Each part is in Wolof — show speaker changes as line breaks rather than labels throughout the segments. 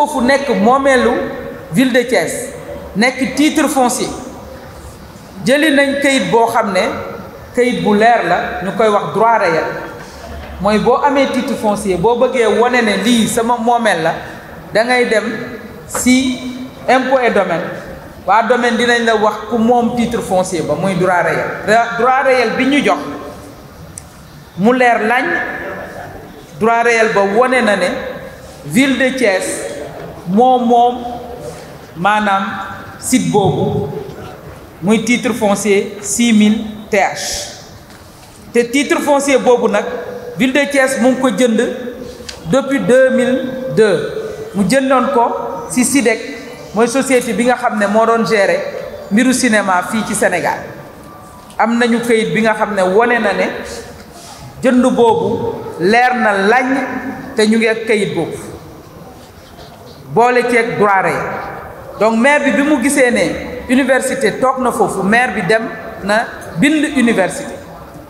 foofu nekk moomeelu ville de Thiès nekk titre foncier jëli nañ kayit boo xam ne kayit bu leer la ñu koy wax droit réel mooy boo amee titre foncier boo bëggee wane ne lii sama moomeel la da ngay dem si impôt et domaine waa domaine dinañ la wax ku moom titre foncier ba muy droit réel bi ñu jox mu leer lañ droit réel ba wane na ne ville de Thiès moom maanaam site boobu muy titre foncier 6000 TH te titre foncier boobu nag ville de Thiès mu ngi ko jënd depuis 2002 mu jëndoon ko ci SIDEC mooy société bi nga xam ne moo doon gérer mbiru cinéma fii ci Sénégal am nañu kayit bi nga xam ne wone na ne jënd boobu leer na lañ te ñu ngi ak kayit boobu boole ceeg droit réel donc maire bi mu gisee ne université toog na foofu maire bi dem na bind université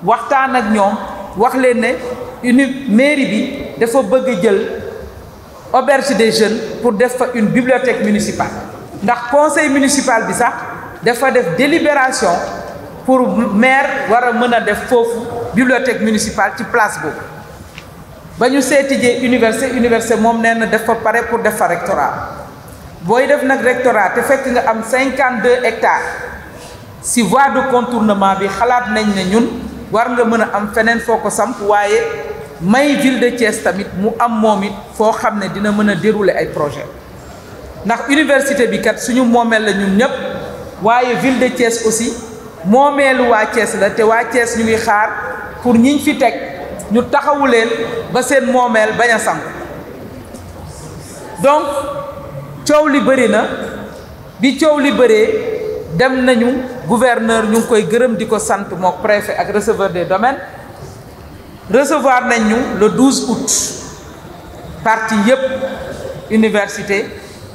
waxtaan ak ñoom wax leen ne mairie bi dafa bëgg jël auberge des jeunes pour def fa une bibliothèque municipale ndax conseil municipal bi sax dafa def délibération pour maire war a mën a def foofu bibliothèque municipale ci place boobu ba ñu seetijee université moom nee na def fa pare pour def fa rectorat booy def nag rectorat te fekk nga am 52 hectares si voie de contournement bi xalaat nañ ne ñun war nga mën a am feneen foo ko samp waaye may ville de Thiès tamit mu am moom it foo xam ne dina mën a dérouler ay projet ndax université bi kat suñu moomeel la ñun ñëpp waaye ville de Thiès aussi moomeelu waa Thiès la te waa Thiès ñu ngi xaar pour ñiñ fi teg ñu taxawu leen ba seen moomeel bañ a sank donc coow li bëri na bi coow li bëree dem nañu gouverneur ñu ngi koy gërëm di ko sant mook préfet ak receveur des domaines recevoir nañ ñu le 12 août parti yëpp université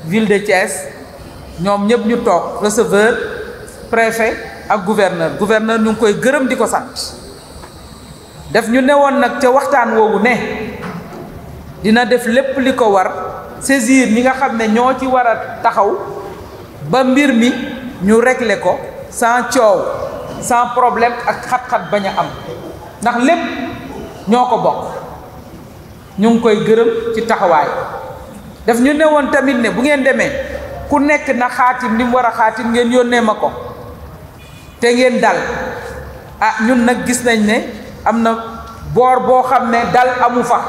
ville de Thiès ñoom ñëpp ñu toog receveur préfet ak gouverneur ñu ngi koy gërëm di ko sant def ñu newoon nag ca waxtaan woowu ne dina def lépp li ko war saisir ñi nga xam ne ñoo ci war a taxaw ba mbir mi ñu régler ko sans coow sans problème ak xat-xat bañ a am ndax lépp ñoo ko bokk ñu ngi koy gërëm ci taxawaay daf ñu ne woon tamit ne bu ngeen demee ku nekk na xaatim li mu war a xaatim ngeen yónnee ma ko te ngeen dal ñun nag gis nañ ne am na boor boo xam ne dal amu fa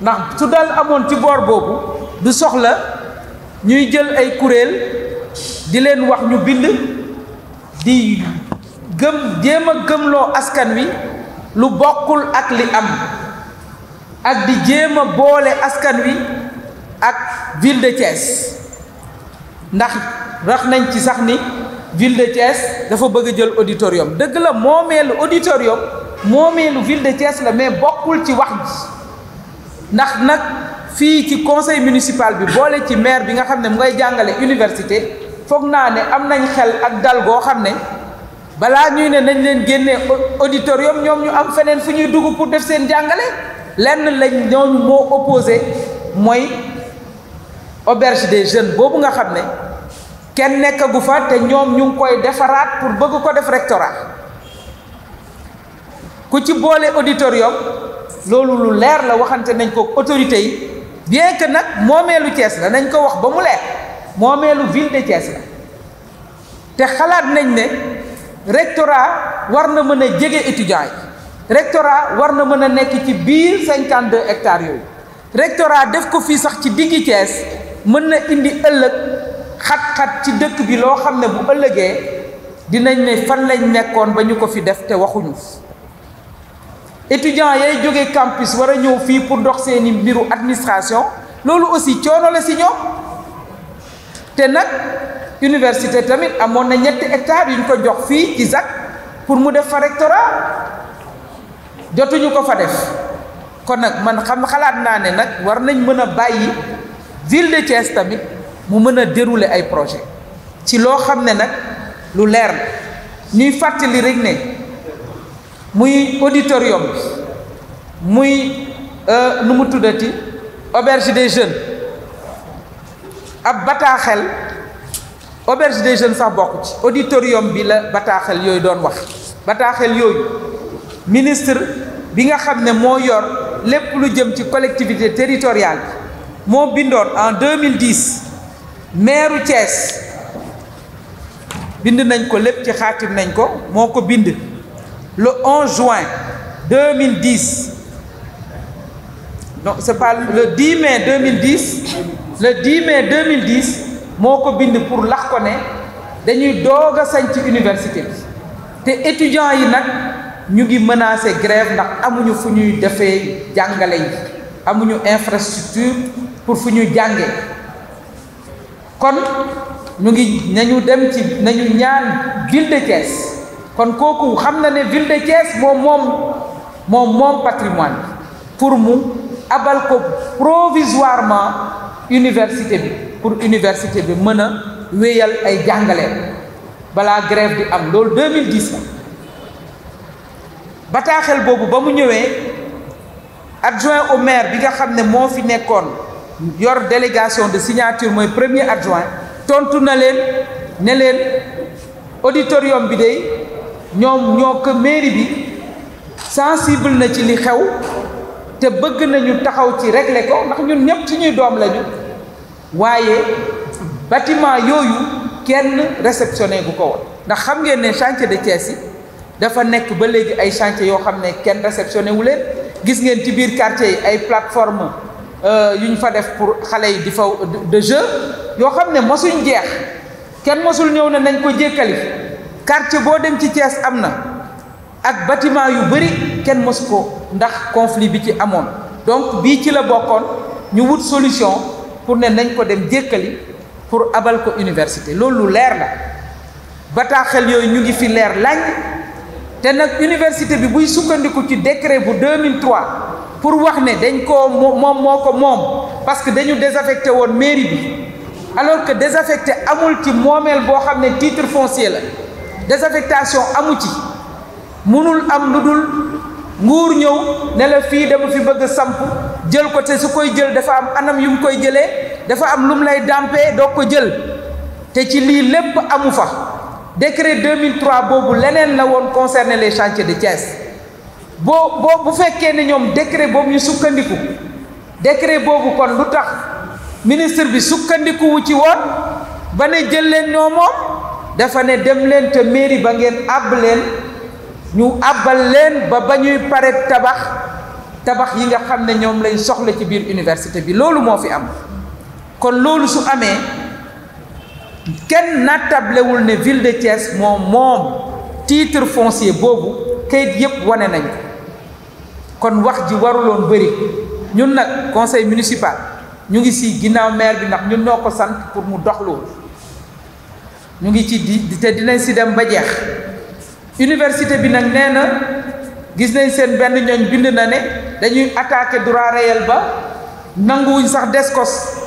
ndax su dal amoon ci boor boobu du soxla ñuy jël ay kuréel di leen wax ñu bind di jéem a gëmloo askan wi lu bokkul ak li am ak di jéem a boole askan wi ak ville de Thiès ndax rax nañ ci sax ni ville de Thiès dafa bëgg jël auditorium dëgg la moomeelu auditorium moomeelu ville de Thiès la mais bokkul ci wax ji ndax nag fii ci conseil municipal bi boole ci maire bi nga xam ne mu ngay jàngale université foog naa ne am nañ xel ak dal goo xam ne balaa ñuy ne nañ leen génnee auditorium ñoom ñu am feneen fu ñuy dugg pour def seen jàngale lenn lañ ñooñu moo opposé mooy auberge des jeunes boobu nga xam ne kenn nekkagu fa te ñoom ñu ngi koy defaraat pour bëgg ko def rectorat ku ci boole auditorium loolu lu leer la waxante nañ ko autorité yi bien que nag moomeelu Thiès la nañ ko wax ba mu leer moomeelu ville de Thiès la te xalaat nañ ne rectorat war na mën a jege étudiants yi rectorat war na mën a nekk ci biir 52 hectares yooyu rectorat def ko fii sax ci diggi Thiès mën na indi ëllëg xat-xat ci dëkk bi loo xam ne bu ëllëgee dinañ ne fan lañ nekkoon ba ñu ko fi def te waxuñu étudiants yay jógee campus war a ñëw fii pour dox seeni mbiru administration loolu aussi coono la si ñoom te nag université tamit amoon na 7 hectares yu ñu ko jox fii ci ZAC pour mu def fa rectorat jotuñu ko fa def kon nag man xalaat naa ne nag war nañ mën a bàyyi ville de Thiès tamit mu mën a dérouler ay projet ci loo xam ne nag lu leer la ñuy fàttali rek ne muy auditorium bi muy nu mu tuddati auberge des jeunes ab bataaxel auberge des jeunes sax bokk ci auditorium bi la bataaxel yooyu doon wax bataaxel yooyu ministre bi nga xam ne moo yor lépp lu jëm ci collectivité territoriale bi moo bindoon en 2010 maire Thiès bind nañ ko lépp ci xaatim nañ ko moo ko bind le 11 juin 2010 non c'est pas le 10 mai 2010 le 10 mai 2010 moo ko bind pour lax ko ne dañuy doog a sañ ci université bi te étudiants yi nag ñu ngi menacé grève ndax amuñu fu ñuy defee jàngale yi amuñu infrastructure pour fu ñuy jànge kon ñu ngi nañu dem ci nañu ñaan ville de Thiès kon kooku xam na ne ville de Thiès moom patrimoine pour mu abal ko provisoirement université bi pour université bi mën a wéyal ay jàngaleem balaa grève di am loolu 2010 la bataaxel boobu ba mu ñëwee adjoint au maire bi nga xam ne moo fi nekkoon yor délégation de signature mooy premier adjoint tontu na leen ne leen auditorium bi de ñoom ñoo ko mairie bi sensible na ci li xew te bëgg nañu taxaw ci régler ko ndax ñun ñëpp suñuy doom lañu waaye bâtiment yooyu kenn réceptionné bu ko woon ndax xam ngeen ne chantier de Thiès yi dafa nekk ba léegi ay chantier yoo xam ne kenn réceptionné wu leen gis ngeen ci biir quartier yi ay plateforme yu ñu fa def pour xale yi di fa de jeu yoo xam ne mosuñ jeex kenn mosul ñëw ne nañ ko jékkali quartier boo dem ci Thiès am na ak bâtiment yu bëri kenn mosu ko ndax conflit bi ci amoon donc bii ci la bokkoon ñu wut solution pour ne nañ ko dem jékkali pour abal ko université loolu lu leer la bataaxel yooyu ñu ngi fi leer lañ te nag université bi buy sukkandiku ci décret bu 2003 pour wax ne dañ koo moom parce que dañu désaffecté woon mairie bi alors que désaffecté amul ci moomeel boo xam ne titre foncier la désaffectation amu ci mënul am lu dul nguur ñëw ne la fii dama fi bëgg a samp jël ko te su koy jël dafa am anam yu mu koy jëlee dafa am lu mu lay dàmpee doo ko jël te ci lii lépp amu fa décret 2003 boobu leneen la woon concerner les chantiers de Thiès bu fekkee ne ñoom décret boobu ñu sukkandiku décret boobu kon lu tax ministre bi sukkandiku wu ci woon ba ne jël leen ñoo moom dafa ne dem leen te mairie ba ngeen àbb leen ñu àbbal leen ba ñuy pare tabax yi nga xam ne ñoom lañ soxla ci biir université bi loolu moo fi am kon loolu su amee kenn nattablewul ne ville de Thiès moom titre foncier boobu kayit yépp wane nañ kon wax ji waruloon bëri ñun nag conseil municipal ñu ngi ci ginnaaw maire bi ndax ñun ñoo ko sant pour mu dox loolu ñu ngi ci te dinañ ci dem ba jeex université bi nag nee na gis nañ seen benn ñooñ bind na ne dañuy attaquer droit réel ba nanguwuñ sax DSCOS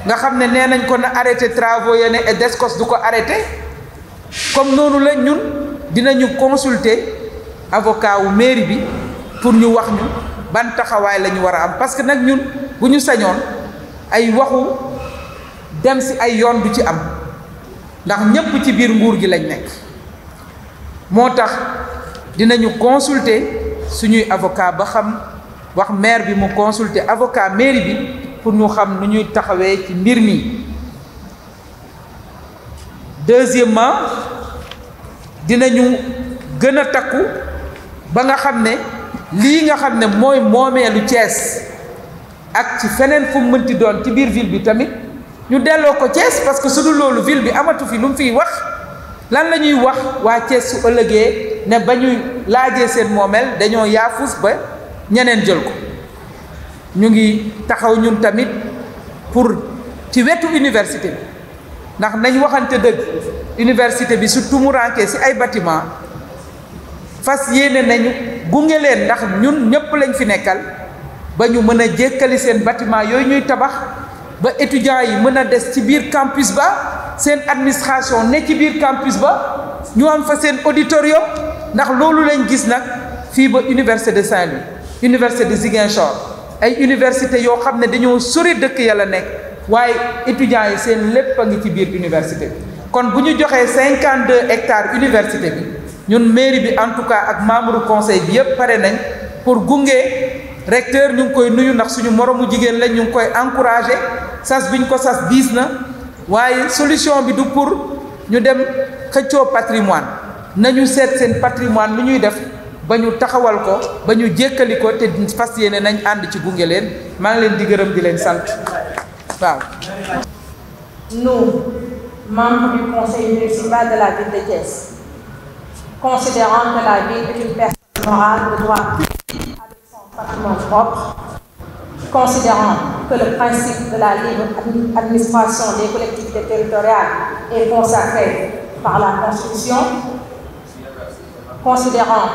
nga xam ne nee nañ ko na arrêté travaux ya ne et DSCOS du ko arrêté comme noonu la ñun dinañu consulter avocat wu mairie bi pour ñu wax ñu ban taxawaay la ñu war a am parce que nag ñun bu ñu sañoon ay waxu dem ci ay yoon du ci am ndax ñépp ci biir nguur gi lañ nekk moo tax dinañu consulter suñuy avocat ba xam wax maire bi mu consulter avocat mairie bi pour ñu xam nu ñuy taxawee ci mbir mi. Deuxièmement dinañu gën a takku ba nga xam ne lii nga xam ne mooy moomeelu Thiès ak ci feneen fu mu mënti doon ci biir ville bi tamit ñu delloo ko Thiès parce que su dul loolu ville bi amatu fi lu mu fiy wax lan la ñuy wax waa Thiès su ëllëgee ne ba ñuy laajee seen moomeel dañoo yaafus ba ñeneen jël ko. ñu ngi taxaw ñun tamit pour ci wetu université bi ndax nañ waxante dëgg université bi su tumuraanke ci ay bâtiment fas yéene nañu gunge leen ndax ñun ñëpp lañ fi nekkal ba ñu mën a jékkali seen bâtiment yooyu ñuy tabax ba étudiants yi mën a des ci biir campus ba seen administration ne ci biir campus ba ñu am fa seen auditorium ndax loolu lañ gis nag fii ba université de Saint-Louis université de Ziguinchor ay université yoo xam ne dañoo sori dëkk yàlla nekk waaye étudiants yi seen lépp a ngi ci biir université bi kon bu ñu joxee 52 hectares université bi ñun mairie bi en tout cas ak membre conseil bi yépp pare nañ pour gunge recteur ñu ngi koy nuyu ndax suñu moromu jigéen lañ ñu ngi koy encourager sas biñ ko sas diis na waaye solution bi du pour ñu dem xëccoo patrimoine nañu seet seen patrimoine lu ñuy def ba ñu taxawal ko ba ñu jékkali ko te fas yéene nañ ànd ci gunge leen maa ngi leen di gërëm di leen sant waaw.
Nous, membres du conseil municipal de la ville de Thiès, considérant que la ville est une personne morale de droit public avec son patrimoine propre, considérant que le principe de la libre administration des collectivités territoriales est consacré par la Constitution, considérant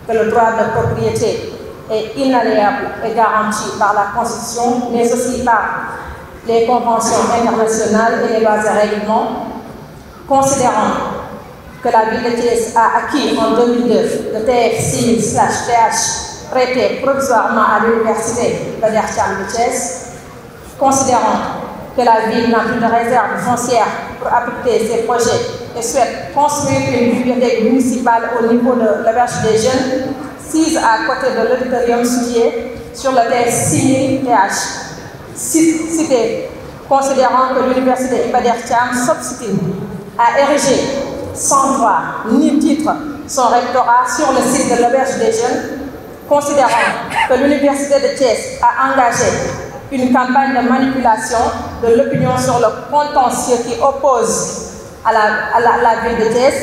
que le droit de propriété est inaliénable et garanti par la Constitution, mais aussi par les conventions internationales et les lois et règlements, considérant que la ville de Thiès a acquis en 2002 le TF 6000/TH prêté provisoirement à l'université Iba Der Thiam de Thiès, considérant que la ville n'a plus de réserve foncière pour appliquer ses projets et souhaite construire une bibliothèque municipale au niveau de l'auberge des jeunes, sise à côté de l'auditorium situé sur le TF 6000/TH. Cité, considérant que l'université Iba Der Thiam s'obstine à ériger sans droit ni titre son rectorat sur le site de l'auberge des jeunes, considérant que l'université de Thiès a engagé une campagne de manipulation de l'opinion sur le contentieux qui oppose à la ville de Thiès,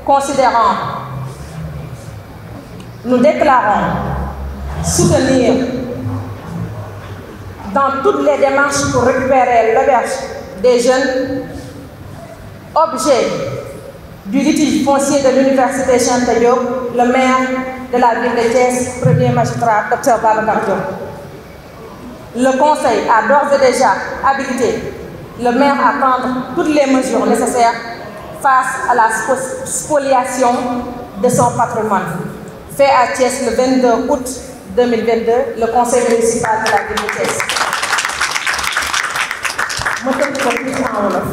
considérant, nous déclarons soutenir dans toutes les démarches pour récupérer l'auberge des jeunes, objet du litige foncier de l'université Cheikh Anta Diop, le maire de la ville de Thiès, premier magistrat, Dr Babacar Diop. Le conseil a d'ores et déjà habilité le maire à prendre toutes les mesures nécessaires face à la spoliation de son patrimoine. Fait à Thiès le 22 août 2022, le conseil municipal de la ville de Thiès. ma tënk ko fii en wolof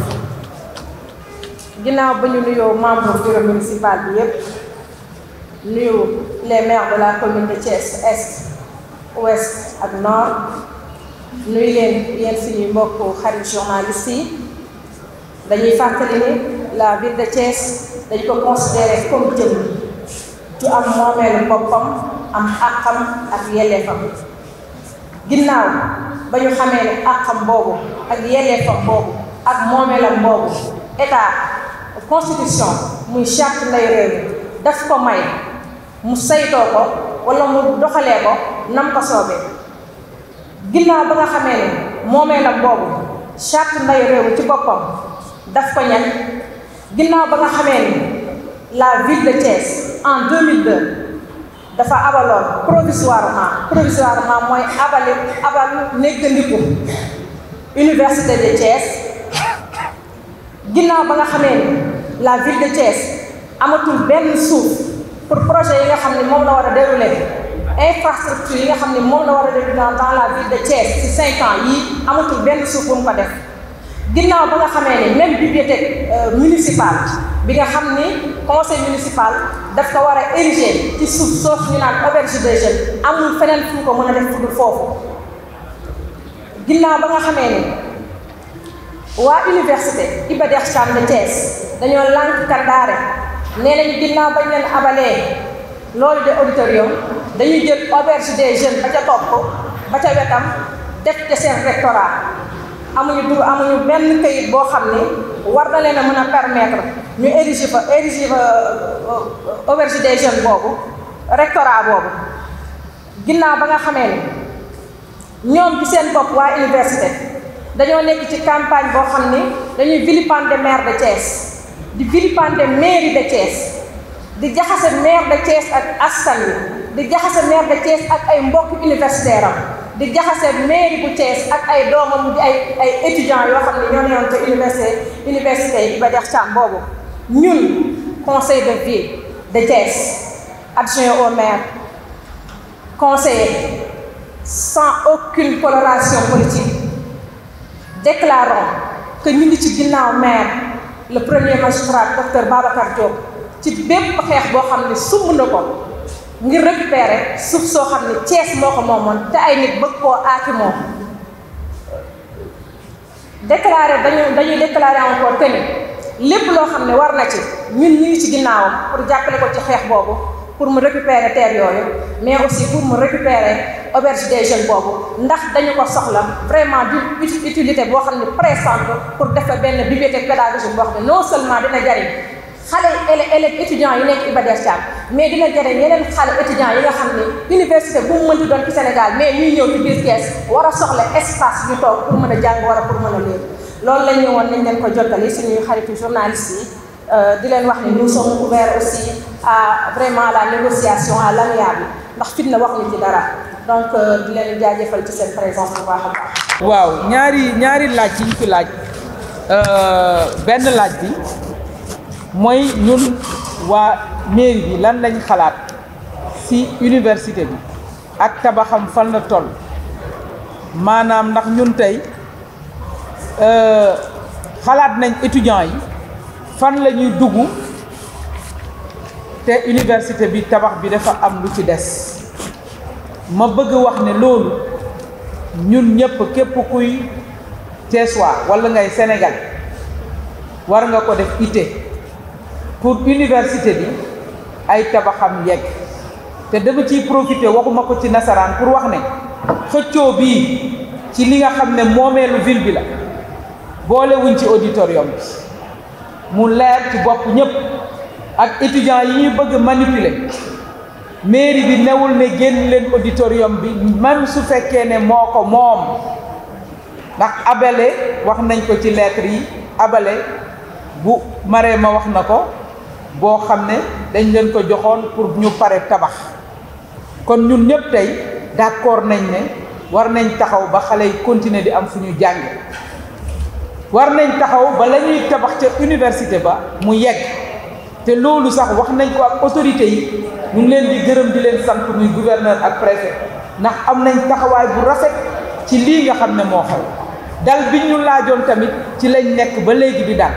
ginnaaw ba ñu nuyoo membre bureau municipal bi yépp nuyu les maires de la commune de Thiès Est, Ouest ak Nord nuyu leen yéen suñuy mbokku xarit journalistes yi dañuy fàttali ni la ville de Thiès dañ ko considérer comme jëm ju am moomeelu boppam am àqam ak yelleefam ginnaaw ba ñu xamee ne àqam boobu ak yelleefam boobu ak moomeelam boobu état constitution muy charte nday réew mi daf ko may mu saytoo ko wala mu doxalee ko nam ko soobee ginnaaw ba nga xamee ne moomeelam boobu charte nday réew mi ci boppam daf ko ñan ginnaaw ba nga xamee ne la ville de Thiès en 2002 dafa abaloon provisoirement mooy abal néggandiku université de Thiès ginnaaw ba nga xamee ni la ville de Thiès amatul benn suuf pour projet yi nga xam ne moom la war a dérouler infrastructure yi nga xam ne moom la war a dérouler dans la ville de Thiès ci 5 ans yii amatul benn suuf bu mu ko def ginnaaw ba nga xamee ni même bibliothèque municipale bi nga xam ni conseil municipal daf ko war a ériger ci suuf soosu ñu naan auberge des jeunes amul feneen fu ko mën a def fu dul foofu ginnaaw ba nga xamee ni waa université Iba Der Thiam de Thiès dañoo lànk kandaare nee nañu ginnaaw bañ leen abalee loolu de auditorium dañuy jël auberge des jeunes ba ca topp ba ca wetam def ca seen rectorat amuñu benn kayit boo xam ni war na leen a mën a permettre ñu ériger fa auberge des jeunes boobu rectorat boobu ginnaaw ba nga xamee ni ñoom ci seen bopp waa université dañoo nekk ci campagne boo xam ni dañuy vilipender maire de Thiès di vilipender mairie de Thiès di jaxase maire de Thiès ak askan wi di jaxase maire de Thiès ak ay mbokk universitaire am di jaxase mairie bu Thiès ak ay doomam di ay étudiants yoo xam ne ñoo newoon te université Iba Der Thiam boobu ñun conseil de ville de Thiès adjoint au maire conseiller sans aucune coloration politique déclarons que ñu ngi ci ginnaaw maire le premier magistrat docteur Babacar Diop ci bépp xeex boo xam ne sumb na ko ngir récupérer suuf soo xam ne Thiès moo ko moomoon te ay nit bëgg koo aaki moom. dañuy déclarer encore que ni lépp loo xam ne war na ci ñun ñu ngi ci ginnaawam pour jàppale ko ci xeex boobu pour mu récupérer terre yooyu mais aussi pour mu récupérer auberge des jeunes boobu ndax dañu ko soxla vraiment du utilité boo xam ne pressante pour defar benn bibliothèque pédagogique boo xam ne non seulement dina jariñ xale élèves étudiants yi nekk Iba Der Thiam mais dina jariñ yeneen xale étudiants yi nga xam ne université bu mu mënti doon ci Sénégal mais ñuy ñëw ci biir Thiès war a soxla espace ñu toog pour mën a jàng wala pour mën a léegi loolu lañ ñëwoon nañ leen ko jottali suñuy xaritu journalistes yi di leen wax ne nous sommes ouverts aussi à vraiment la négociation à l'amiable ndax fitna wax ñu ci dara donc di leen jaajëfal ci seen présence bu baax a baax.
waaw ñaari laaj yi ñu fi laaj benn laaj bi mooy ñun waa mairie bi lan lañ xalaat ci université bi ak tabaxam fan la toll maanaam ndax ñun tey xalaat nañ étudiants yi fan la ñuy dugg te université bi tabax bi dafa am lu ci des ma bëgg wax ne loolu ñun ñëpp képp kuy Thiessois walla ngay Sénégal war nga ko def ité pour université bi ay tabaxam yegg te dama ciy profité waxuma ko ci nasaraan pour wax ne xëccoo bii ci li nga xam ne moomeelu ville bi la boolewuñ ci auditorium bi mu leer ci bopp ñëpp ak étudiants yi ñuy bëgg manipuler mairie bi newul ne génn leen auditorium bi même su fekkee ne moo ko moom ndax abale wax nañ ko ci lettre yi abale bu Marème wax na ko boo xam ne dañ leen ko joxoon pour ñu pare tabax kon ñun ñëpp tey d'accord nañ ne war nañ taxaw ba xale yi continuer di am fu ñu jànge war nañ taxaw ba la ñuy tabax ca université ba mu yegg te loolu sax wax nañ ko ak autorité yi ñu ngi leen di gërëm di leen sant muy gouverneur ak préfet ndax am nañ taxawaay bu rafet ci lii nga xam ne moo xew dal bi ñu laajoon tamit ci lañ nekk ba léegi di dal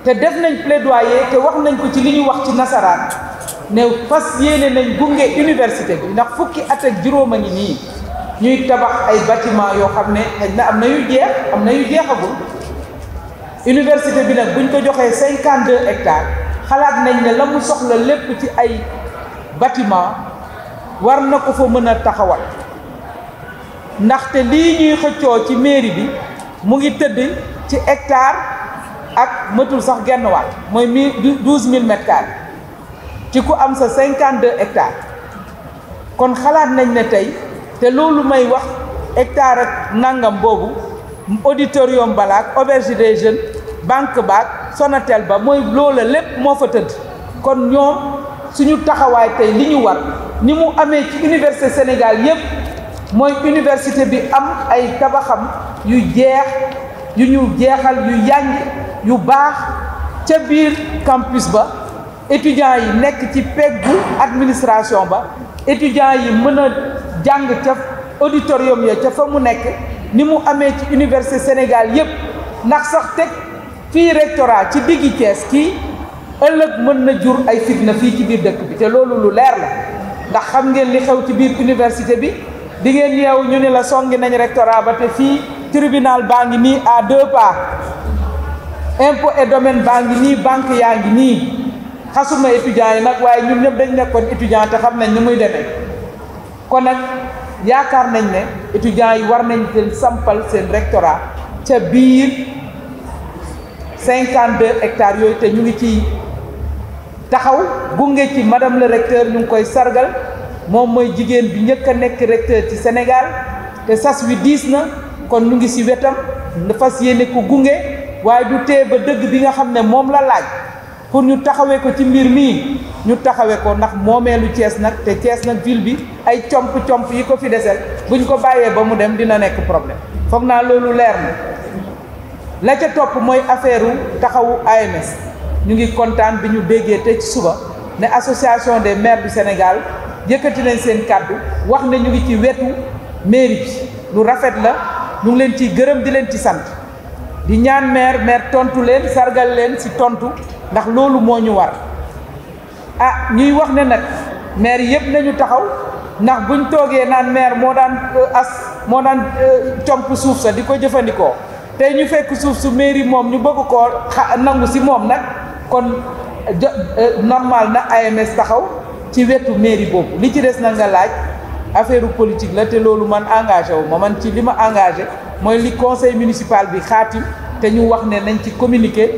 te def nañ plaidoyer te wax nañ ko ci li ñu wax ci nasaraan ne fas yéene nañ gunge université bi ndax fukki at ak juróom a ngi nii ñuy tabax ay bâtiment yoo xam ne xëy na am na yu jeex am na yu jeexagul université bi nag buñ ko joxee 52 hectares xalaat nañ ne la mu soxla lépp ci ay bâtiment war na ko fa mën a taxawal ndaxte lii ñuy xëccoo ci mairie bi mu ngi tëdd ci hectare ak mëtul sax genn waat mooy 12000 mètres carrés ci ku am sa 52 hectares kon xalaat nañ ne tey te loolu may wax hectare ak nangam boobu auditorium balaak auberge des jeunes banque baak Sonatel ba mooy loola lépp moo fa tëdd kon ñoom suñu taxawaay tey li ñu war ni mu amee ci université Sénégal yépp mooy université bi am ay tabaxam yu jeex yu ñu jeexal yu yànj yu baax ca biir campus ba étudiants yi nekk ci peggu administration ba étudiants yi mën a jàng ca auditorium ya ca fa mu nekk ni mu amee ci université Sénégal yépp ndax sax teg fii rectorat ci diggi Thiès kii ëllëg mën na jur ay fitna fii ci biir dëkk bi te loolu lu leer la ndax xam ngeen li xew ci biir université bi di ngeen yeewu ñu ne la songi nañ rectorat ba te fii tribunal baa ngi nii à 2 pas impôt et domaine baa ngi nii banque yaa ngi nii xasuma étudiants yi nag waaye ñun ñëpp dañ nekkoon étudiant te xam nañ ni muy demee kon nag yaakaar nañ ne étudiants yi war nañ leen sampal seen rectorat ca biir 52 hectares yooyu te ñu ngi ci taxaw gunge ci madame le recteur ñu ngi koy sargal moom mooy jigéen bi njëkk a nekk recteur ci Sénégal te sas wi diis na kon ñu ngi ci wetam fas yéene ko gunge waaye du tee ba dëgg bi nga xam ne moom la laaj pour ñu taxawee ko ci mbir mii ñu taxawee ko ndax moomeelu Thiès nag te Thiès nag ville bi ay comp yi ko fi desel buñ ko bàyyee ba mu dem dina nekk problème foog naa loolu leer na la ca topp mooy affaire taxawu AMS ñu ngi kontaan bi ñu déggee te ci suba ne association des maires du Sénégal yëkkati nañ seen kàddu wax ne ñu ngi ci wetu mairie bi lu rafet la ñu ngi leen ciy gërëm di leen ci sant di ñaan maire tontu leen sargal leen ci tontu ndax loolu moo ñu war ñuy wax ne nag maire yëpp nañu taxaw ndax buñ toogee naan maire moo daan comp suuf sa di ko jëfandikoo tey ñu fekk suuf su mairie moom ñu bëgg koo nangu ci moom nag kon normal na AMS taxaw ci wetu mairie boobu li ci des na nga laaj affaire politique la te loolu man engagé wu ma man ci li ma engagé mooy li conseil municipal bi xaatim te ñu wax ne nañ ci communiquer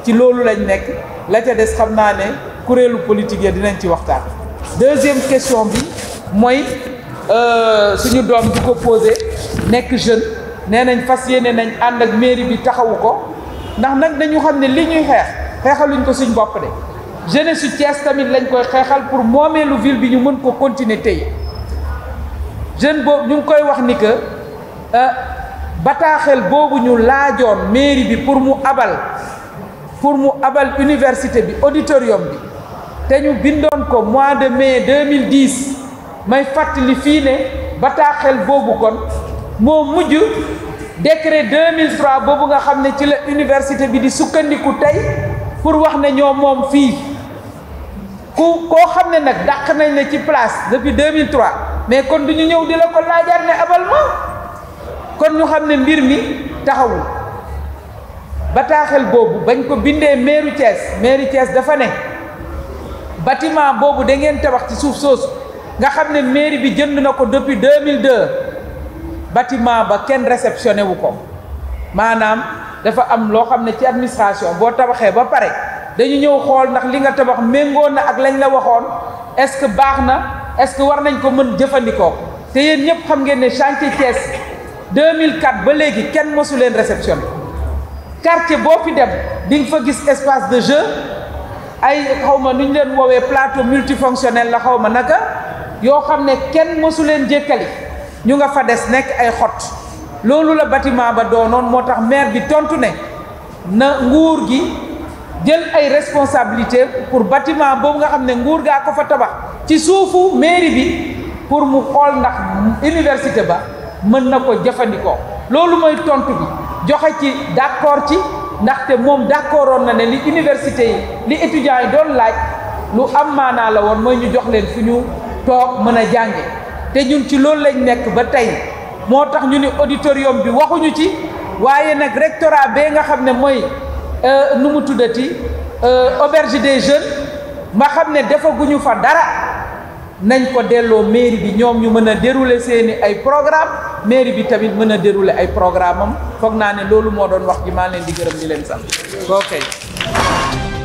ci loolu lañ nekk la ca des xam naa ne kuréelu politique ya dinañ ci waxtaan. deuxième question bi mooy suñu doom di ko posé nekk jeune nee nañ fas yéene nañ ànd ak mairie bi taxawu ko ndax nag dañu xam ne li ñuy xeexaluñ ko suñ bopp de jeunesse su Thiès tamit lañ koy xeexal pour moomeelu ville bi ñu mën ko continuer tey jeune boobu ñu ngi koy wax ni que bataaxel boobu ñu laajoon mairie bi pour mu abal université bi auditorium bi te ñu bindoon ko mois de mai 2010 may fàttali fii ne bataaxel boobu kon moo mujj décret 2003 boobu nga xam ne ci la université bi di sukkandiku tey pour wax ne ñoo moom fii koo xam ne nag dàq nañ la ci place depuis 2003 mais kon du ñu ñëw di la ko laajaat ne abal ma kon ñu xam ne mbir mi taxawul bataaxel boobu bañ ko bindee mairie Thiès dafa ne bâtiment boobu da ngeen tabax ci suuf soosu nga xam ne mairie bi jënd na ko depuis 2002 bâtiment ba kenn réceptionné wu ko maanaam dafa am loo xam ne ci administration boo tabaxee ba pare dañu ñëw xool ndax li nga tabax méngoo na ak lañ la waxoon est-ce que baax na est-ce que war nañ ko mën jëfandikoo te yéen ñëpp xam ngeen ne chantier Thiès 2004 ba léegi kenn mosu leen réceptionné quartier boo fi dem di nga fa gis espace de jeu ay xawma nu ñu leen woowee plateau multifonctionnel la xawma naka yoo xam ne kenn mosu leen jékkali ñu nga fa des nekk ay xott loolu la bâtiment ba doonoon moo tax maire bi tontu ne na nguur gi jël ay responsabilité pour bâtiment boobu nga xam ne nguur gaa ko fa tabax ci suufu mairie bi pour mu xool ndax université ba mën na ko jëfandikoo loolu mooy tontu bi joxe ci d'accord ci ndaxte moom d'accordoon na ne li université yi li étudiants yi doon laaj lu am maanaa la woon mooy ñu jox leen fu ñu toog mën a jànge te ñun ci loolu lañ nekk ba tey moo tax ñu ni auditorium bi waxuñu ci waaye nag rectorat bee nga xam ne mooy nu mu tuddati auberge des jeunes ma xam ne defaguñu fa dara nañ ko delloo mairie bi ñoom ñu mën a dérouler seeni ay programme mairie bi tamit mën a dérouler ay programme am foog naa ne loolu moo doon wax ji maa leen di gërëm di leen sant ok